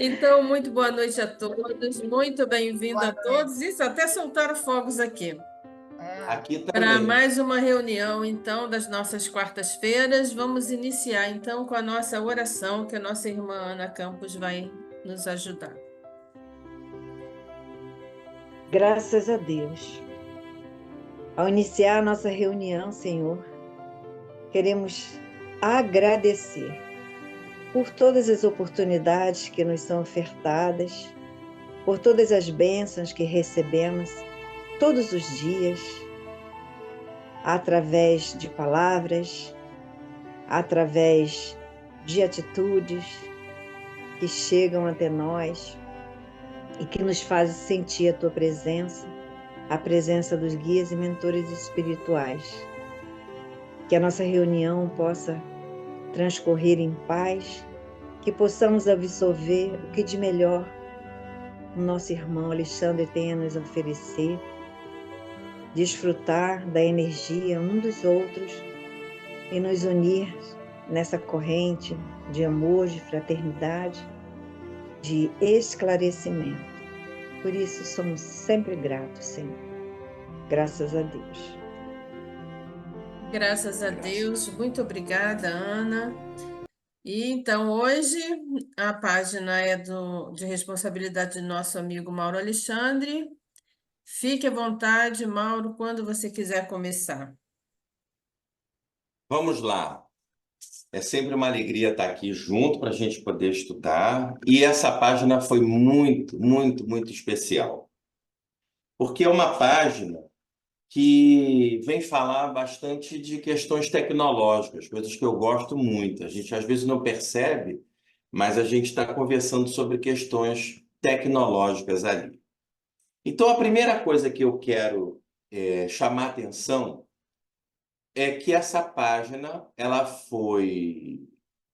Então, muito boa noite a todos, muito bem-vindo Boa a todos. Isso, até soltaram fogos aqui. Aqui Para também. mais uma reunião, então, das nossas quartas-feiras. Vamos iniciar, então, com a nossa oração, que a nossa irmã Ana Campos vai nos ajudar. Graças a Deus. Ao iniciar a nossa reunião, Senhor, queremos agradecer por todas as oportunidades que nos são ofertadas, por todas as bênçãos que recebemos todos os dias, através de palavras, através de atitudes que chegam até nós e que nos fazem sentir a Tua presença, a presença dos guias e mentores espirituais. Que a nossa reunião possa transcorrer em paz, que possamos absorver o que de melhor o nosso irmão Alexandre tem a nos oferecer, desfrutar da energia um dos outros e nos unir nessa corrente de amor, de fraternidade, de esclarecimento. Por isso somos sempre gratos, Senhor. Graças a Deus. Graças a Deus, muito obrigada, Ana. E então, hoje, a página é de responsabilidade do nosso amigo Mauro Alexandre. Fique à vontade, Mauro, quando você quiser começar. Vamos lá. É sempre uma alegria estar aqui junto para a gente poder estudar. E essa página foi muito, muito, muito especial. Porque é uma página que vem falar bastante de questões tecnológicas, coisas que eu gosto muito. A gente às vezes não percebe, mas a gente está conversando sobre questões tecnológicas ali. Então, a primeira coisa que eu quero chamar a atenção é que essa página ela foi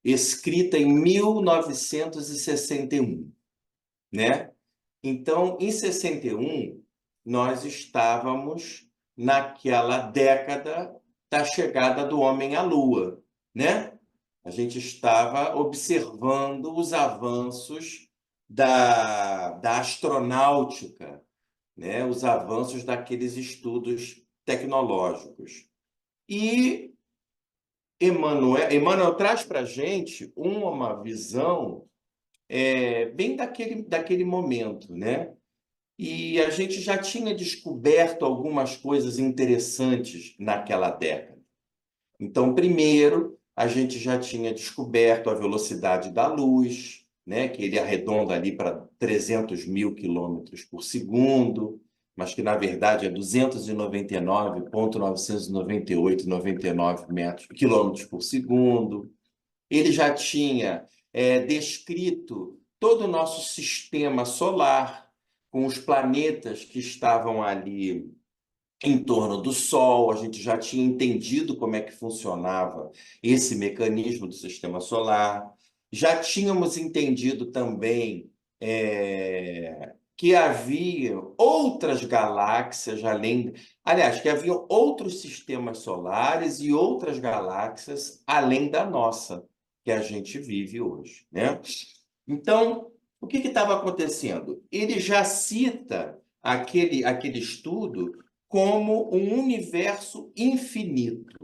escrita em 1961, né? Então, em 61, nós estávamos naquela década da chegada do homem à Lua, né? A gente estava observando os avanços da astronáutica, né? Os avanços daqueles estudos tecnológicos. E Emmanuel traz para a gente uma visão bem daquele momento, né? E a gente já tinha descoberto algumas coisas interessantes naquela década. Então, primeiro, a gente já tinha descoberto a velocidade da luz, né? Que ele arredonda ali para 300 mil quilômetros por segundo, mas que, na verdade, é 299,998,99 quilômetros por segundo. Ele já tinha descrito todo o nosso sistema solar, com os planetas que estavam ali em torno do Sol. A gente já tinha entendido como é que funcionava esse mecanismo do sistema solar. Já tínhamos entendido também que havia outras galáxias além... Aliás, que havia outros sistemas solares e outras galáxias além da nossa, que a gente vive hoje, né? Então, o que estava acontecendo? Ele já cita aquele estudo como um universo infinito.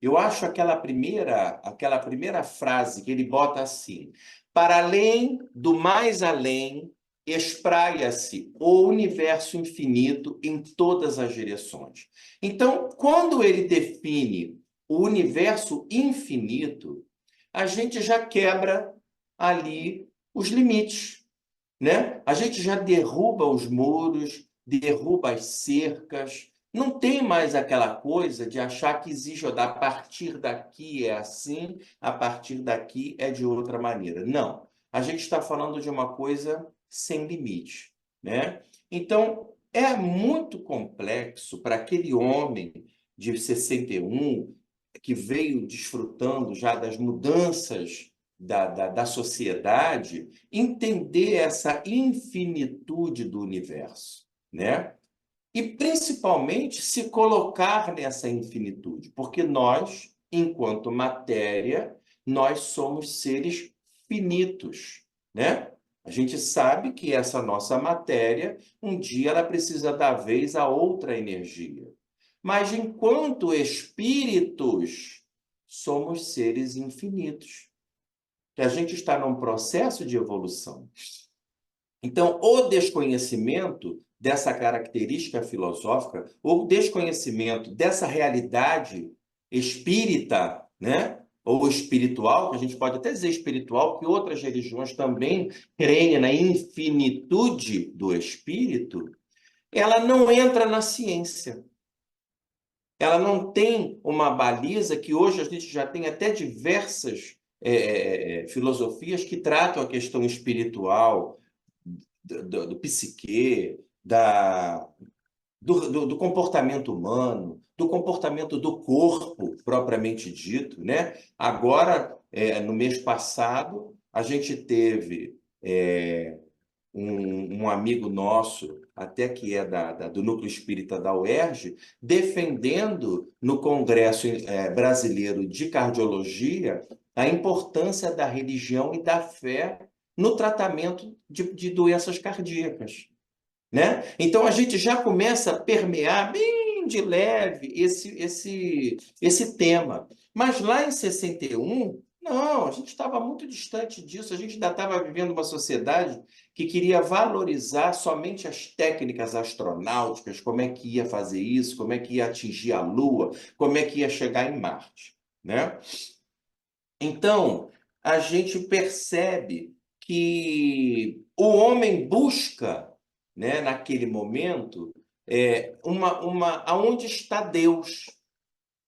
Eu acho aquela primeira frase que ele bota assim: para além do mais além, espraia-se o universo infinito em todas as direções. Então, quando ele define o universo infinito, a gente já quebra ali os limites, né? A gente já derruba os muros, derruba as cercas. Não tem mais aquela coisa de achar que existe, a partir daqui é assim, a partir daqui é de outra maneira. Não. A gente está falando de uma coisa sem limite, né? Então, é muito complexo para aquele homem de 61 que veio desfrutando já das mudanças da sociedade, entender essa infinitude do universo, né? E, principalmente, se colocar nessa infinitude, porque nós, enquanto matéria, nós somos seres finitos, né? A gente sabe que essa nossa matéria, um dia ela precisa dar vez a outra energia. Mas enquanto espíritos, somos seres infinitos, que a gente está num processo de evolução. Então, o desconhecimento dessa característica filosófica, o desconhecimento dessa realidade espírita, né? Ou espiritual, que a gente pode até dizer espiritual, que outras religiões também creem na infinitude do espírito, ela não entra na ciência. Ela não tem uma baliza que hoje a gente já tem até diversas filosofias que tratam a questão espiritual, do psique, do comportamento humano, do comportamento do corpo, propriamente dito, né? Agora, no mês passado, a gente teve um amigo nosso, até que é do Núcleo Espírita da UERJ, defendendo no Congresso Brasileiro de Cardiologia a importância da religião e da fé no tratamento de doenças cardíacas, né? Então, a gente já começa a permear bem de leve esse tema. Mas lá em 61, não, a gente estava muito distante disso. A gente ainda estava vivendo uma sociedade que queria valorizar somente as técnicas astronáuticas, como é que ia fazer isso, como é que ia atingir a Lua, como é que ia chegar em Marte, né? Então, a gente percebe que o homem busca, né, naquele momento, aonde está Deus,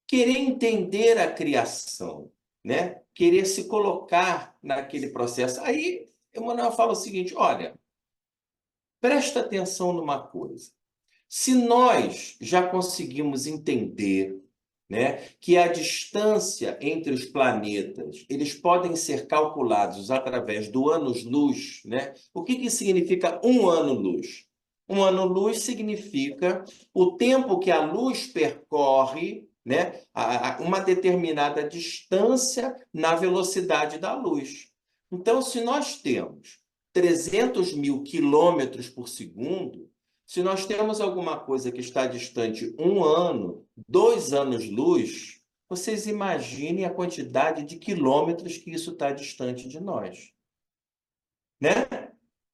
querer entender a criação, né? Querer se colocar naquele processo. Aí, Emmanuel fala o seguinte, olha, presta atenção numa coisa. Se nós já conseguimos entender, né, que a distância entre os planetas, eles podem ser calculados através do anos-luz, né? O que significa um ano-luz? Um ano-luz significa o tempo que a luz percorre, né, uma determinada distância na velocidade da luz. Então, se nós temos 300 mil quilômetros por segundo, se nós temos alguma coisa que está distante 1 ano, 2 anos-luz, vocês imaginem a quantidade de quilômetros que isso está distante de nós, né?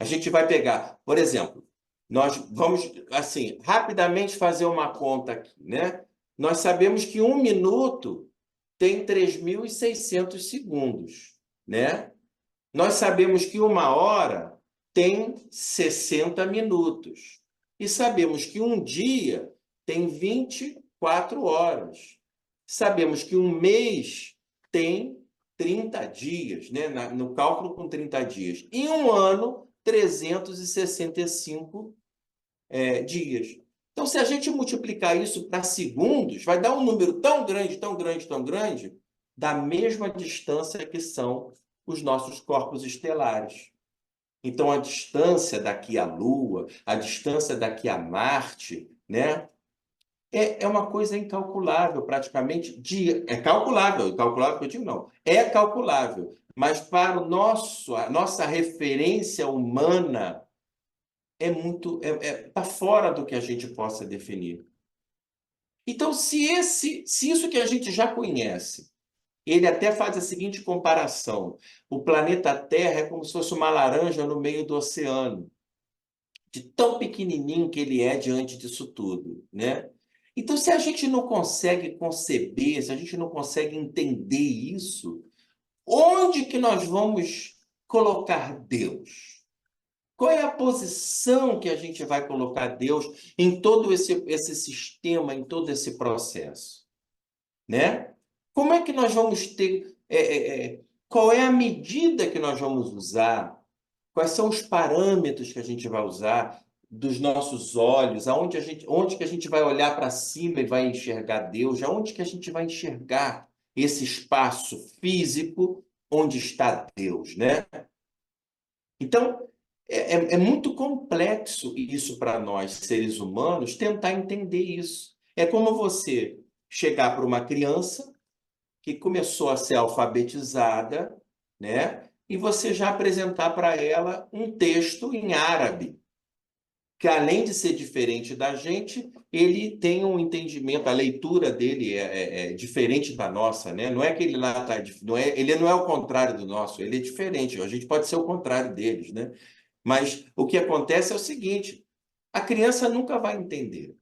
A gente vai pegar, por exemplo, nós vamos, assim, rapidamente fazer uma conta aqui, né? Nós sabemos que 1 minuto tem 3.600 segundos, né? Nós sabemos que 1 hora tem 60 minutos. E sabemos que um dia tem 24 horas. Sabemos que um mês tem 30 dias, né? No cálculo com 30 dias. E um ano, 365 dias. Então, se a gente multiplicar isso para segundos, vai dar um número tão grande, tão grande, tão grande, da mesma distância que são os nossos corpos estelares. Então, a distância daqui à Lua, a distância daqui a Marte, né? É uma coisa incalculável, praticamente. É calculável, que eu digo não. É calculável, mas para a nossa referência humana, está fora do que a gente possa definir. Então, se isso que a gente já conhece, ele até faz a seguinte comparação: o planeta Terra é como se fosse uma laranja no meio do oceano, de tão pequenininho que ele é diante disso tudo, né? Então, se a gente não consegue conceber, se a gente não consegue entender isso, onde que nós vamos colocar Deus? Qual é a posição que a gente vai colocar Deus em todo esse sistema, em todo esse processo, né? Como é que nós vamos ter... qual é a medida que nós vamos usar? Quais são os parâmetros que a gente vai usar dos nossos olhos? Onde que a gente vai olhar para cima e vai enxergar Deus? Aonde que a gente vai enxergar esse espaço físico onde está Deus, né? Então, é muito complexo isso para nós, seres humanos, tentar entender isso. É como você chegar para uma criança que começou a ser alfabetizada, né? e você já apresentar para ela um texto em árabe, que além de ser diferente da gente, ele tem um entendimento, a leitura dele é diferente da nossa, né? Não é que ele lá tá, ele não é o contrário do nosso, ele é diferente. A gente pode ser o contrário deles, né? Mas o que acontece é o seguinte: a criança nunca vai entender.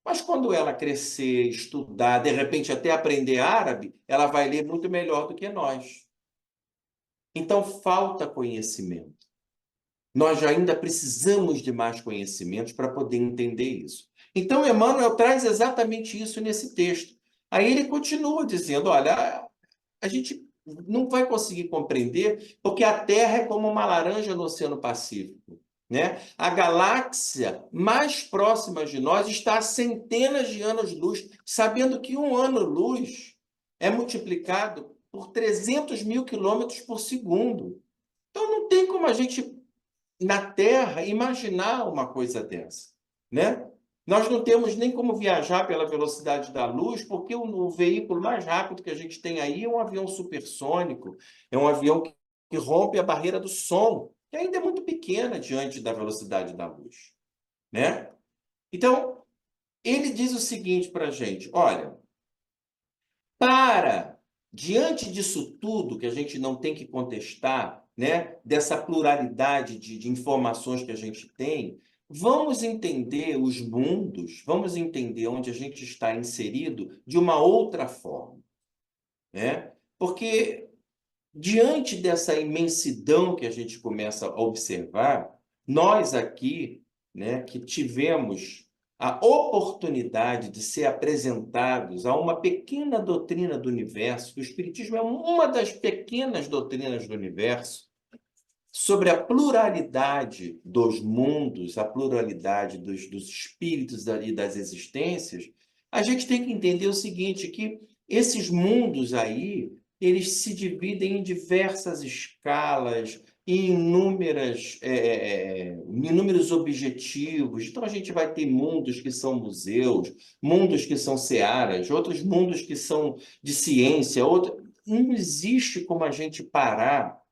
Mas quando ela crescer, estudar, de repente até aprender árabe, ela vai ler muito melhor do que nós. Então falta conhecimento. Nós ainda precisamos de mais conhecimentos para poder entender isso. Então, Emmanuel traz exatamente isso nesse texto. Aí ele continua dizendo, olha, a gente não vai conseguir compreender porque a Terra é como uma laranja no Oceano Pacífico, né? A galáxia mais próxima de nós está a centenas de anos-luz, sabendo que um ano-luz é multiplicado por 300 mil quilômetros por segundo. Então, não tem como a gente na Terra imaginar uma coisa dessa, né? Nós não temos nem como viajar pela velocidade da luz, porque o veículo mais rápido que a gente tem aí é um avião supersônico, é um avião que rompe a barreira do som, que ainda é muito pequena diante da velocidade da luz, né? Então, ele diz o seguinte para a gente, olha, diante disso tudo que a gente não tem que contestar, né, dessa pluralidade de informações que a gente tem, vamos entender os mundos, vamos entender onde a gente está inserido de uma outra forma, né? Porque diante dessa imensidão que a gente começa a observar, nós aqui, né, que tivemos a oportunidade de ser apresentados a uma pequena doutrina do universo, que o Espiritismo é uma das pequenas doutrinas do universo, sobre a pluralidade dos mundos, a pluralidade dos espíritos e das existências, a gente tem que entender o seguinte, que esses mundos aí, eles se dividem em diversas escalas, em inúmeros objetivos. Então, a gente vai ter mundos que são museus, mundos que são searas, outros mundos que são de ciência. Não existe como a gente parar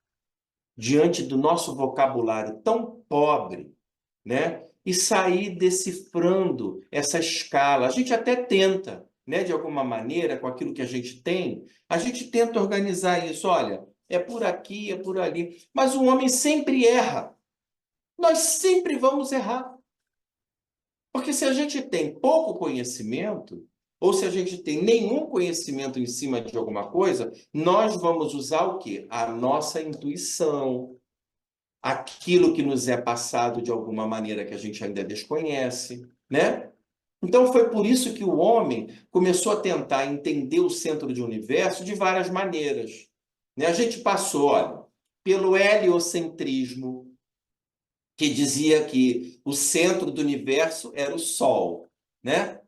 diante do nosso vocabulário tão pobre, né? E sair decifrando essa escala. A gente até tenta, né? De alguma maneira, com aquilo que a gente tem, a gente tenta organizar isso. Olha, é por aqui, é por ali. Mas o homem sempre erra. Nós sempre vamos errar. Porque se a gente tem pouco conhecimento, ou se a gente tem nenhum conhecimento em cima de alguma coisa, nós vamos usar o quê? A nossa intuição, aquilo que nos é passado de alguma maneira que a gente ainda desconhece, né? Então foi por isso que o homem começou a tentar entender o centro do universo de várias maneiras, né? A gente passou, olha, pelo heliocentrismo, que dizia que o centro do universo era o Sol, né?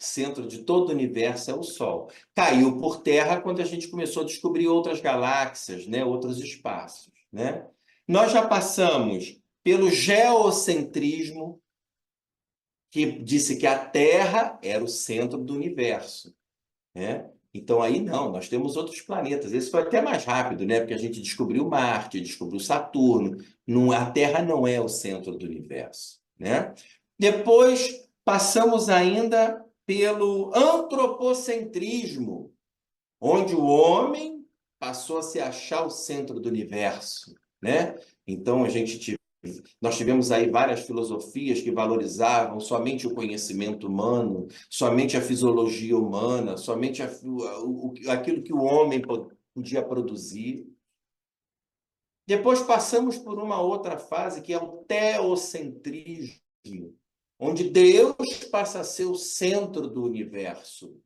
O centro de todo o universo é o Sol. Caiu por terra quando a gente começou a descobrir outras galáxias, né? Outros espaços, né? Nós já passamos pelo geocentrismo, que disse que a Terra era o centro do universo, né? Então aí não, nós temos outros planetas. Esse foi até mais rápido, né? Porque a gente descobriu Marte, descobriu Saturno. Não, a Terra não é o centro do universo, né? Depois passamos ainda pelo antropocentrismo, onde o homem passou a se achar o centro do universo, né? Então nós tivemos aí várias filosofias que valorizavam somente o conhecimento humano, somente a fisiologia humana, somente aquilo que o homem podia produzir. Depois passamos por uma outra fase, que é o teocentrismo, onde Deus passa a ser o centro do universo.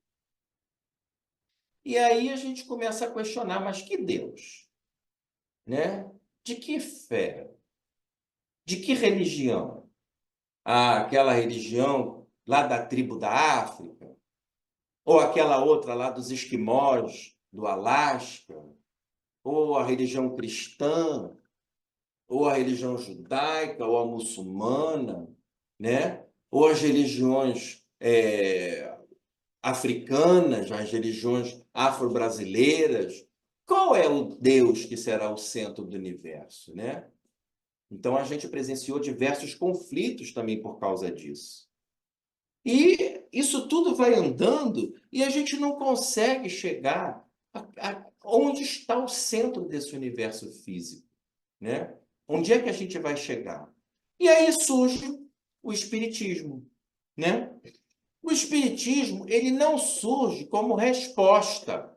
E aí a gente começa a questionar, mas que Deus? Né? De que fé? De que religião? Ah, aquela religião lá da tribo da África? Ou aquela outra lá dos esquimós, do Alasca? Ou a religião cristã? Ou a religião judaica, ou a muçulmana? Né? Ou as religiões africanas, as religiões afro-brasileiras? Qual é o Deus que será o centro do universo, né? Então, a gente presenciou diversos conflitos também por causa disso. E isso tudo vai andando e a gente não consegue chegar onde está o centro desse universo físico, né? Onde é que a gente vai chegar? E aí surge o Espiritismo, né? O Espiritismo, ele não surge como resposta,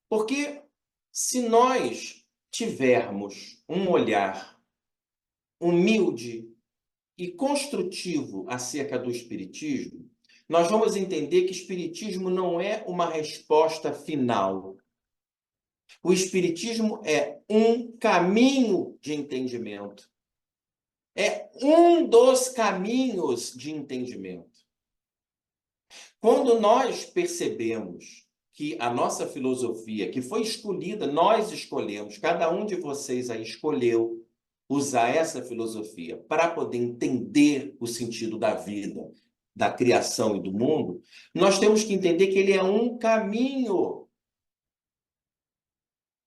porque se nós tivermos um olhar humilde e construtivo acerca do Espiritismo, nós vamos entender que o Espiritismo não é uma resposta final. O Espiritismo é um caminho de entendimento. É um dos caminhos de entendimento. Quando nós percebemos que a nossa filosofia, que foi escolhida, nós escolhemos, cada um de vocês aí escolheu usar essa filosofia para poder entender o sentido da vida, da criação e do mundo, nós temos que entender que ele é um caminho.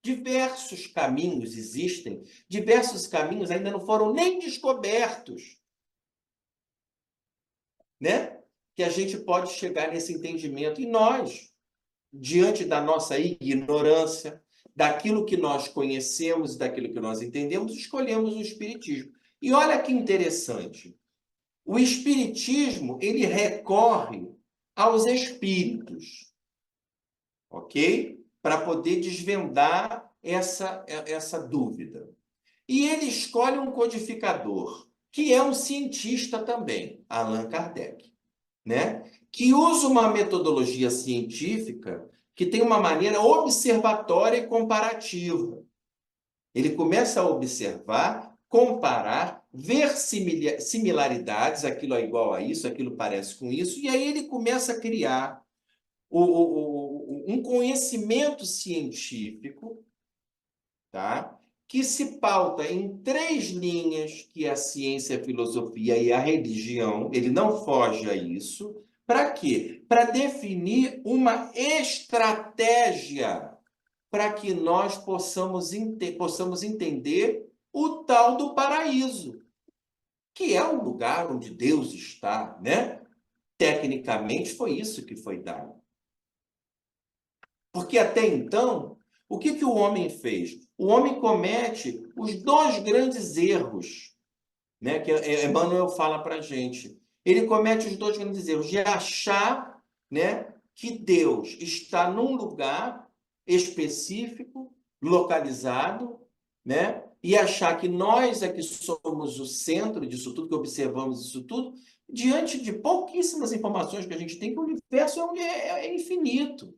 Diversos caminhos existem, diversos caminhos ainda não foram nem descobertos, né? Que a gente pode chegar nesse entendimento. E nós, diante da nossa ignorância, daquilo que nós conhecemos, daquilo que nós entendemos, escolhemos o Espiritismo. E olha que interessante. O Espiritismo, ele recorre aos espíritos, ok? Para poder desvendar essa dúvida. E ele escolhe um codificador, que é um cientista também, Allan Kardec, né? Que usa uma metodologia científica que tem uma maneira observatória e comparativa. Ele começa a observar, comparar, ver similaridades, aquilo é igual a isso, aquilo parece com isso, e aí ele começa a criar um conhecimento científico, tá? Que se pauta em 3 linhas, que é a ciência, a filosofia e a religião. Ele não foge a isso. Para quê? Para definir uma estratégia para que nós possamos entender o tal do paraíso, que é o lugar onde Deus está, né? Tecnicamente foi isso que foi dado. Porque até então, o que o homem fez? O homem comete os 2 grandes erros, né, que Emmanuel fala para a gente. Ele comete os 2 grandes erros de achar, né, que Deus está num lugar específico, localizado, né, e achar que nós é que somos o centro disso tudo, que observamos isso tudo, diante de pouquíssimas informações que a gente tem, que o universo é infinito.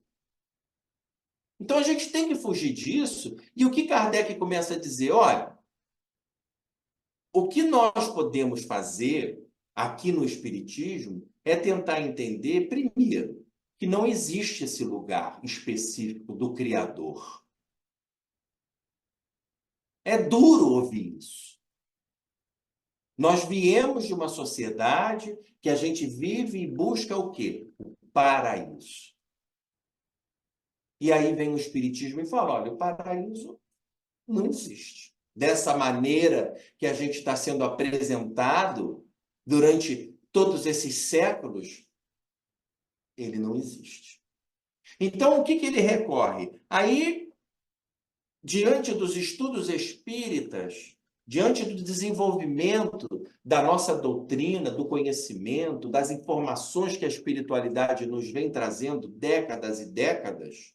Então, a gente tem que fugir disso. E o que Kardec começa a dizer? Olha, o que nós podemos fazer aqui no Espiritismo é tentar entender, primeiro, que não existe esse lugar específico do Criador. É duro ouvir isso. Nós viemos de uma sociedade que a gente vive e busca o quê? O paraíso. E aí vem o Espiritismo e fala, olha, o paraíso não existe. Dessa maneira que a gente está sendo apresentado durante todos esses séculos, ele não existe. Então, o que ele recorre? Aí, diante dos estudos espíritas, diante do desenvolvimento da nossa doutrina, do conhecimento, das informações que a espiritualidade nos vem trazendo décadas e décadas,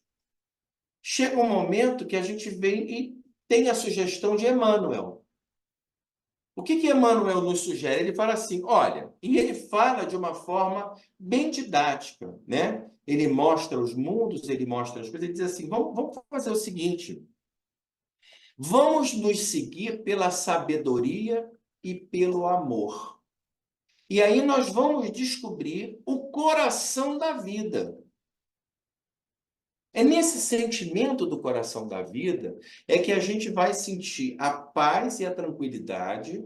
chega um momento que a gente vem e tem a sugestão de Emmanuel. O que Emmanuel nos sugere? Ele fala assim, olha, e ele fala de uma forma bem didática, né? Ele mostra os mundos, ele mostra as coisas, ele diz assim, vamos fazer o seguinte, vamos nos seguir pela sabedoria e pelo amor. E aí nós vamos descobrir o coração da vida. É nesse sentimento do coração da vida é que a gente vai sentir a paz e a tranquilidade,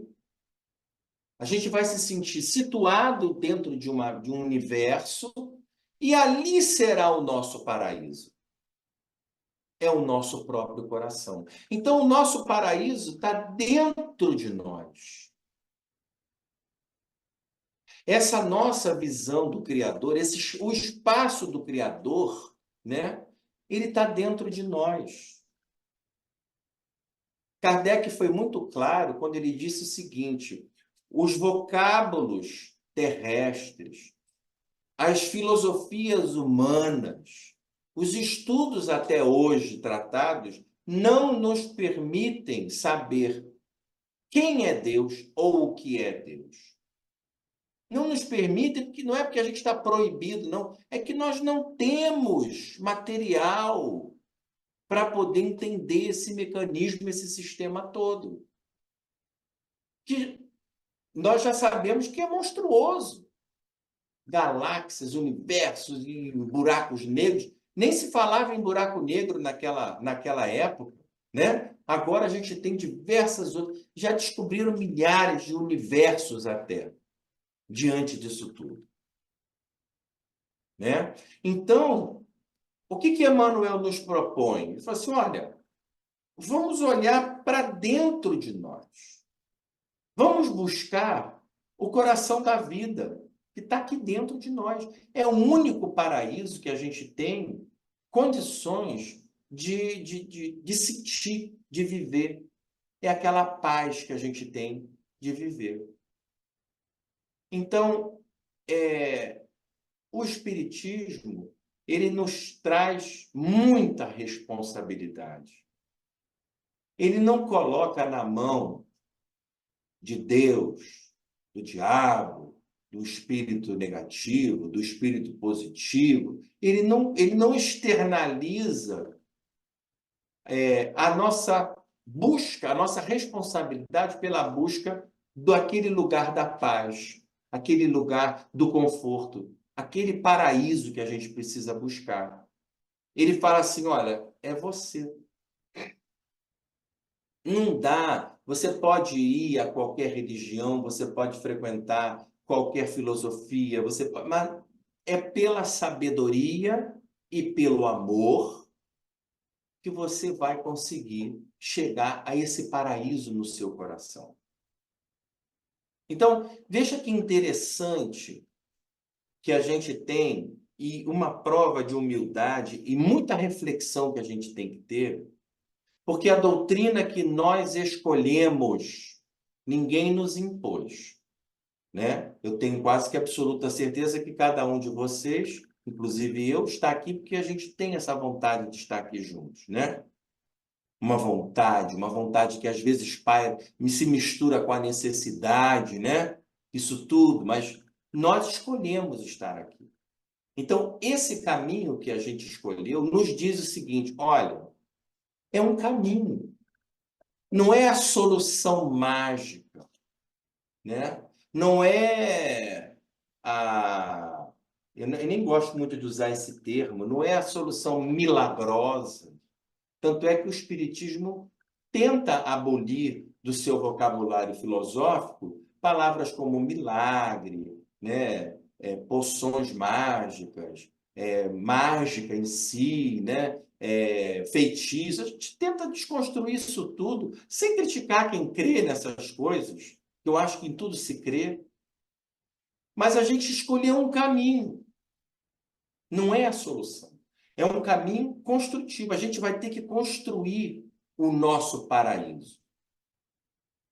a gente vai se sentir situado dentro de um universo, e ali será o nosso paraíso. é o nosso próprio coração. Então, o nosso paraíso está dentro de nós. Essa nossa visão do Criador, o espaço do Criador, né? Ele está dentro de nós. Kardec foi muito claro quando ele disse o seguinte: os vocábulos terrestres, as filosofias humanas, os estudos até hoje tratados, não nos permitem saber quem é Deus ou o que é Deus. Não nos permitem, porque não é porque a gente está proibido, não. É que nós não temos material para poder entender esse mecanismo, esse sistema todo. Que nós já sabemos que é monstruoso. Galáxias, universos e buracos negros. Nem se falava em buraco negro naquela época, né? Agora a gente tem diversas outras. Já descobriram milhares de universos até, diante disso tudo. Né? Então, o que Emmanuel nos propõe? Ele fala assim, olha, vamos olhar para dentro de nós. Vamos buscar o coração da vida, que está aqui dentro de nós. É o único paraíso que a gente tem condições de sentir, de viver. É aquela paz que a gente tem de viver. Então, o Espiritismo, ele nos traz muita responsabilidade. Ele não coloca na mão de Deus, do diabo, do espírito negativo, do espírito positivo. Ele não externaliza a nossa busca, a nossa responsabilidade pela busca daquele lugar da paz, aquele lugar do conforto, aquele paraíso que a gente precisa buscar. Ele fala assim, olha, é você. Não dá. Você pode ir a qualquer religião, você pode frequentar qualquer filosofia, mas é pela sabedoria e pelo amor que você vai conseguir chegar a esse paraíso no seu coração. Então, veja que interessante que a gente tem e uma prova de humildade e muita reflexão que a gente tem que ter, porque a doutrina que nós escolhemos, ninguém nos impôs, né? Eu tenho quase que absoluta certeza que cada um de vocês, inclusive eu, está aqui porque a gente tem essa vontade de estar aqui juntos, né? Uma vontade que às vezes se mistura com a necessidade, né? Isso tudo, mas nós escolhemos estar aqui. Então, esse caminho que a gente escolheu nos diz o seguinte, olha, é um caminho, não é a solução mágica, né? Não é a... Eu nem gosto muito de usar esse termo, não é a solução milagrosa. Tanto é que o Espiritismo tenta abolir do seu vocabulário filosófico palavras como milagre, né? Poções mágicas, mágica em si, né? Feitiço. A gente tenta desconstruir isso tudo, sem criticar quem crê nessas coisas, que eu acho que em tudo se crê. Mas a gente escolheu um caminho, não é a solução. É um caminho construtivo. A gente vai ter que construir o nosso paraíso,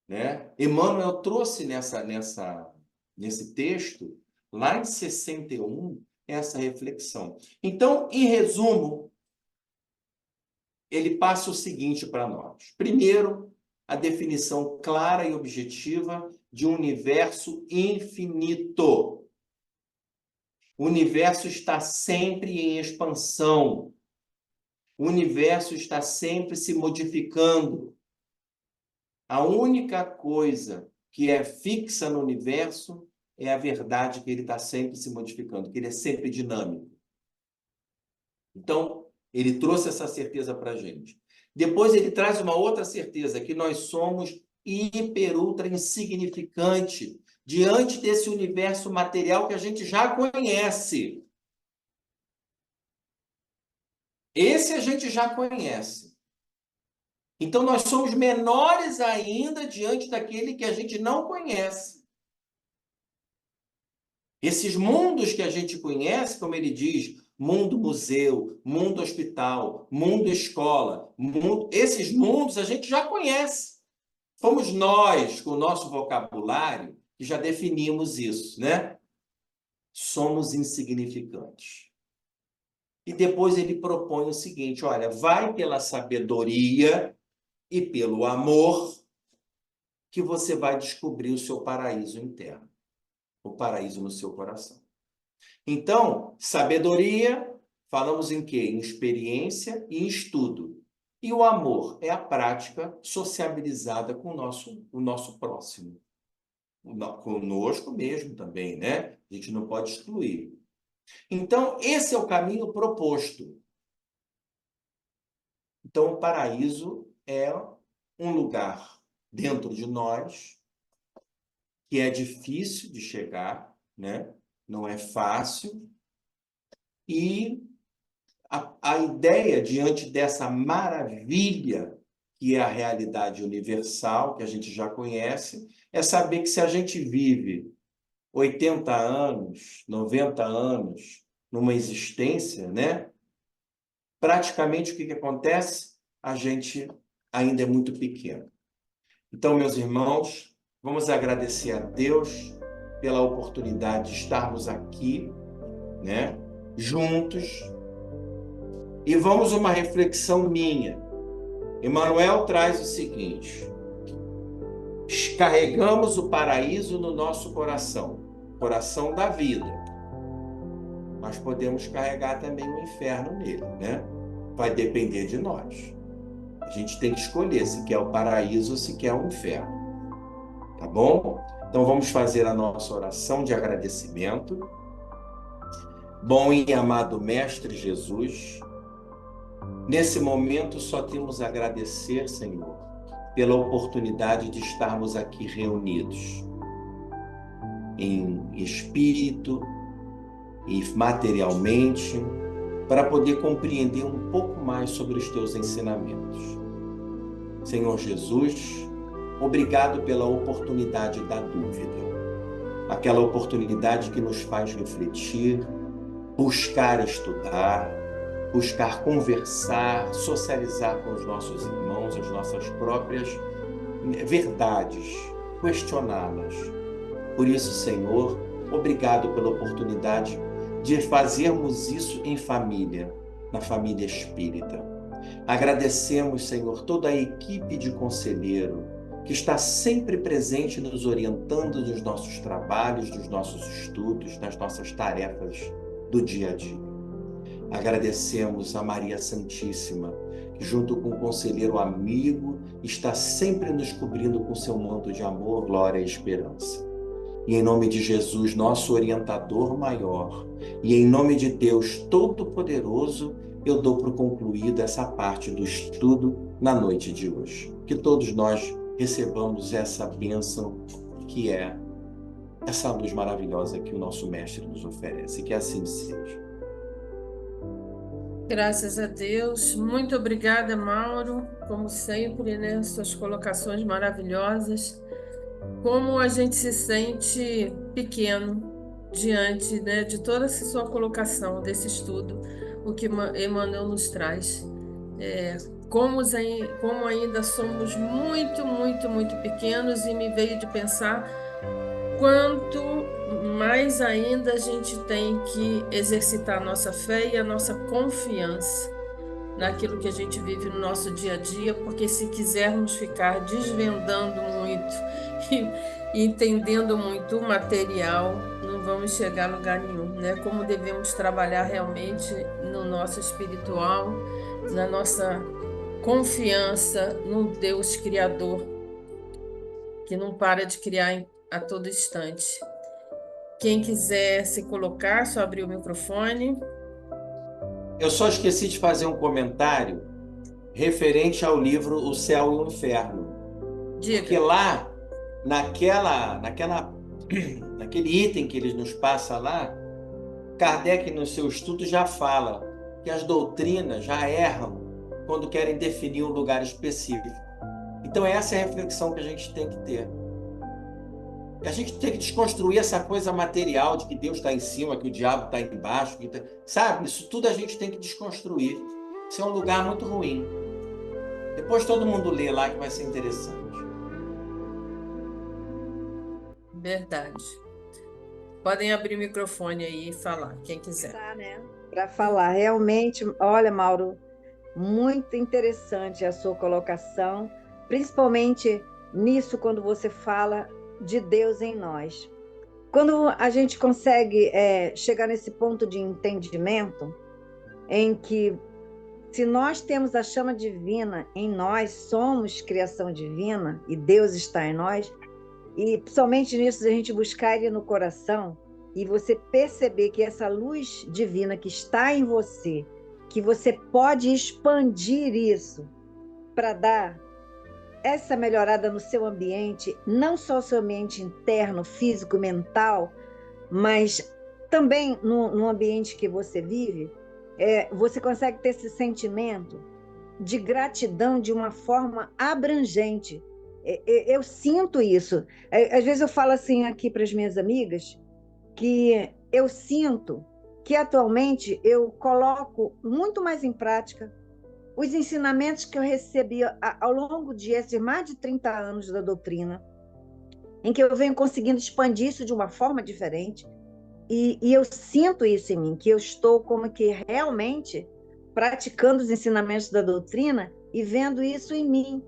né? Emmanuel trouxe nesse texto, lá em 61, essa reflexão. Então, em resumo, ele passa o seguinte para nós. Primeiro, a definição clara e objetiva de um universo infinito. O universo está sempre em expansão. O universo está sempre se modificando. A única coisa que é fixa no universo é a verdade que ele está sempre se modificando, que ele é sempre dinâmico. Então, ele trouxe essa certeza para a gente. Depois ele traz uma outra certeza, que nós somos hiper, ultra insignificante diante desse universo material que a gente já conhece. Esse a gente já conhece. Então, nós somos menores ainda diante daquele que a gente não conhece. Esses mundos que a gente conhece, como ele diz, mundo museu, mundo hospital, mundo escola, esses mundos a gente já conhece. Fomos nós, com o nosso vocabulário, que já definimos isso, né? Somos insignificantes. E depois ele propõe o seguinte, olha, vai pela sabedoria e pelo amor que você vai descobrir o seu paraíso interno, o paraíso no seu coração. Então, sabedoria, falamos em quê? Em experiência e em estudo. E o amor é a prática sociabilizada com o nosso próximo. Conosco mesmo também, né? A gente não pode excluir. Então, esse é o caminho proposto. Então, o paraíso é um lugar dentro de nós que é difícil de chegar, né? Não é fácil. E a ideia, diante dessa maravilha que é a realidade universal, que a gente já conhece, é saber que se a gente vive 80 anos, 90 anos numa existência, né? Praticamente o que acontece? A gente ainda é muito pequeno. Então, meus irmãos, vamos agradecer a Deus pela oportunidade de estarmos aqui, né? Juntos. E vamos uma reflexão minha. Emmanuel traz o seguinte: carregamos o paraíso no nosso coração, coração da vida, mas podemos carregar também o inferno nele, né? Vai depender de nós. A gente tem que escolher se quer o paraíso ou se quer o inferno, tá bom? Então vamos fazer a nossa oração de agradecimento. Bom e amado Mestre Jesus, nesse momento só temos a agradecer, Senhor, pela oportunidade de estarmos aqui reunidos em espírito e materialmente para poder compreender um pouco mais sobre os teus ensinamentos. Senhor Jesus, obrigado pela oportunidade da dúvida, aquela oportunidade que nos faz refletir, buscar estudar, buscar conversar, socializar com os nossos irmãos, as nossas próprias verdades, questioná-las. Por isso, Senhor, obrigado pela oportunidade de fazermos isso em família, na família espírita. Agradecemos, Senhor, toda a equipe de conselheiro que está sempre presente nos orientando nos nossos trabalhos, nos nossos estudos, nas nossas tarefas do dia a dia. Agradecemos a Maria Santíssima, que junto com o conselheiro amigo está sempre nos cobrindo com seu manto de amor, glória e esperança. E em nome de Jesus, nosso orientador maior, e em nome de Deus Todo-Poderoso, eu dou por concluída essa parte do estudo na noite de hoje. Que todos nós recebamos essa bênção que é essa luz maravilhosa que o nosso Mestre nos oferece. Que assim seja. Graças a Deus. Muito obrigada, Mauro. Como sempre, né? Suas colocações maravilhosas. Como a gente se sente pequeno diante, né, de toda essa sua colocação, desse estudo, o que Emmanuel nos traz. Como ainda somos muito, muito, muito pequenos, e me veio de pensar quanto mais ainda a gente tem que exercitar a nossa fé e a nossa confiança naquilo que a gente vive no nosso dia a dia, porque se quisermos ficar desvendando muito e entendendo muito o material, não vamos chegar a lugar nenhum, né? Como devemos trabalhar realmente no nosso espiritual, na nossa confiança no Deus Criador, que não para de criar a todo instante. Quem quiser se colocar, só abrir o microfone. Eu só esqueci de fazer um comentário referente ao livro O Céu e o Inferno. Diga. Porque lá, naquele item que eles nos passa lá, Kardec, no seu estudo, já fala que as doutrinas já erram quando querem definir um lugar específico. Então, essa é a reflexão que a gente tem que ter. E a gente tem que desconstruir essa coisa material de que Deus está em cima, que o diabo está embaixo, sabe? Isso tudo a gente tem que desconstruir. Isso é um lugar muito ruim. Depois todo mundo lê lá que vai ser interessante. Verdade. Podem abrir o microfone aí e falar, quem quiser. Tá, né? Para falar. Realmente, olha, Mauro, muito interessante a sua colocação, principalmente nisso quando você fala de Deus em nós. Quando a gente consegue chegar nesse ponto de entendimento, em que se nós temos a chama divina em nós, somos criação divina e Deus está em nós, e somente nisso a gente buscar Ele no coração e você perceber que essa luz divina que está em você, que você pode expandir isso para dar essa melhorada no seu ambiente, não só o seu ambiente interno, físico, mental, mas também no ambiente que você vive, você consegue ter esse sentimento de gratidão de uma forma abrangente. Eu sinto isso. Às vezes eu falo assim aqui para as minhas amigas, que eu sinto que atualmente eu coloco muito mais em prática os ensinamentos que eu recebi ao longo de esses mais de 30 anos da doutrina, em que eu venho conseguindo expandir isso de uma forma diferente, e eu sinto isso em mim, que eu estou como que realmente praticando os ensinamentos da doutrina e vendo isso em mim,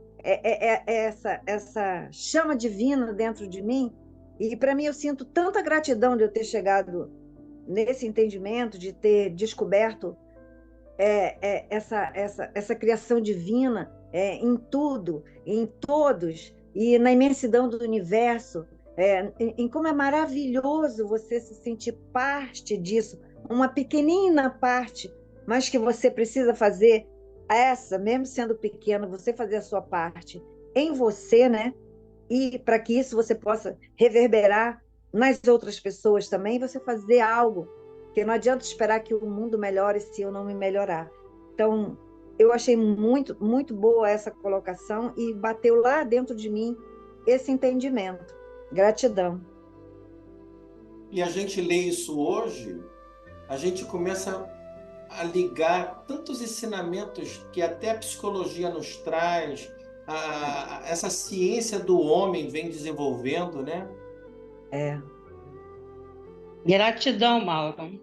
essa chama divina dentro de mim, e para mim eu sinto tanta gratidão de eu ter chegado nesse entendimento, de ter descoberto essa criação divina em tudo, em todos, e na imensidão do universo, em como é maravilhoso você se sentir parte disso, uma pequenina parte, mas que você precisa fazer mesmo sendo pequeno, você fazer a sua parte em você, né? E para que isso você possa reverberar nas outras pessoas também, você fazer algo, porque não adianta esperar que o mundo melhore se eu não me melhorar. Então, eu achei muito, muito boa essa colocação e bateu lá dentro de mim esse entendimento. Gratidão. E a gente lê isso hoje, a gente começa a ligar tantos ensinamentos que até a psicologia nos traz, essa ciência do homem vem desenvolvendo, né? Gratidão, Mauro.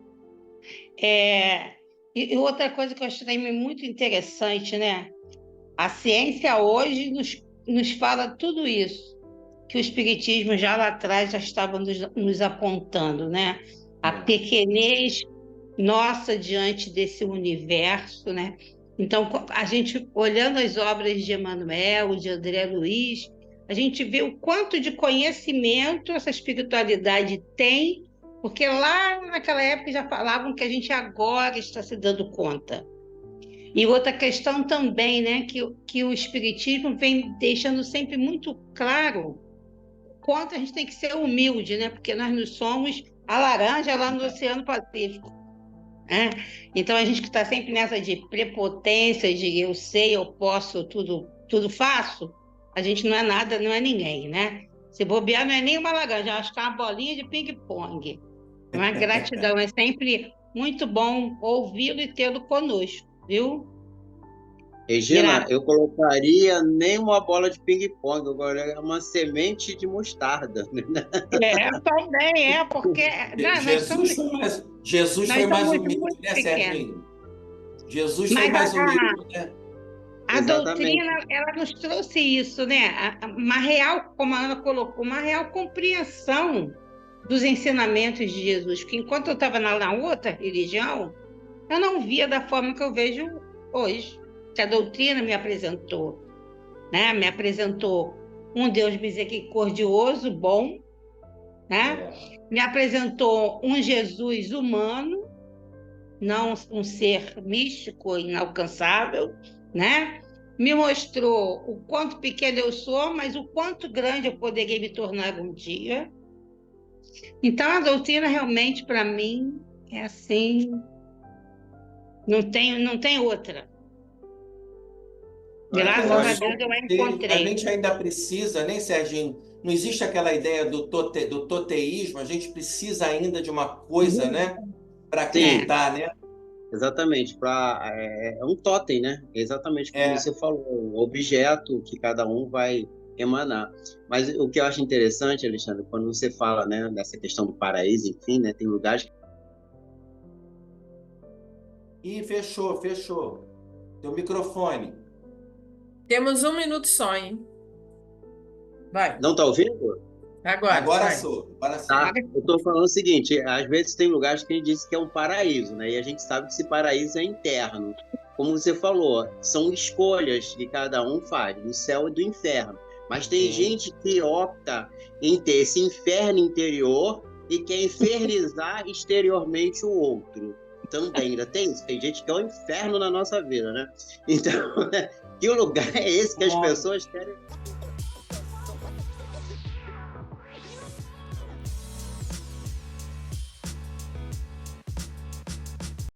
E outra coisa que eu achei muito interessante, né? A ciência hoje nos fala tudo isso, que o Espiritismo já lá atrás já estava nos apontando, né? A pequenez nossa diante desse universo, né? Então, a gente, olhando as obras de Emmanuel, de André Luiz, a gente vê o quanto de conhecimento essa espiritualidade tem, porque lá naquela época já falavam que a gente agora está se dando conta. E outra questão também, né, que o Espiritismo vem deixando sempre muito claro quanto a gente tem que ser humilde, né? Porque nós não somos a laranja lá no Oceano Pacífico. Então a gente que está sempre nessa de prepotência, de eu sei, eu posso, tudo faço, a gente não é nada, não é ninguém, né? Se bobear não é nem uma laranja, acho que é uma bolinha de ping-pong. Uma gratidão, é sempre muito bom ouvi-lo e tê-lo conosco, viu? Regina, eu colocaria nem uma bola de ping-pong, eu colocaria uma semente de mostarda. Também porque Jesus foi mais humilde, né, Serginho? Jesus foi mais humilde, né? A doutrina, ela nos trouxe isso, né? Uma real, como a Ana colocou, uma real compreensão dos ensinamentos de Jesus, porque enquanto eu estava na outra religião, eu não via da forma que eu vejo hoje, que a doutrina me apresentou, né? Me apresentou um Deus misericordioso, bom, né? Me apresentou um Jesus humano, não um ser místico, inalcançável, né? Me mostrou o quanto pequeno eu sou, mas o quanto grande eu poderia me tornar um dia. Então, a doutrina realmente, para mim, é assim, Não tem outra. Eu Graças a acho Deus eu a que a encontrei. gente ainda precisa, né, Serginho? Não existe aquela ideia do toteísmo, a gente precisa ainda de uma coisa, né, para Sim, acreditar, né? exatamente. É um totem, né? Exatamente como É, você falou, um objeto que cada um vai emanar. Mas o que eu acho interessante, Alexandre, quando você fala, né, dessa questão do paraíso, enfim, né, tem lugares que e fechou. Teu microfone. Temos 1 minuto só, hein? Vai, não tá ouvindo. agora, Agora vai. sou, agora sim. Tá, eu estou falando o seguinte, às vezes tem lugares que a gente diz que é um paraíso, né? E a gente sabe que esse paraíso é interno. Como você falou, são escolhas que cada um faz, do céu e do inferno. Mas tem Sim. gente que opta em ter esse inferno interior e quer infernizar exteriormente o outro. Também, ainda tem isso. Tem gente que é um inferno na nossa vida, né? Então, que lugar é esse que as pessoas querem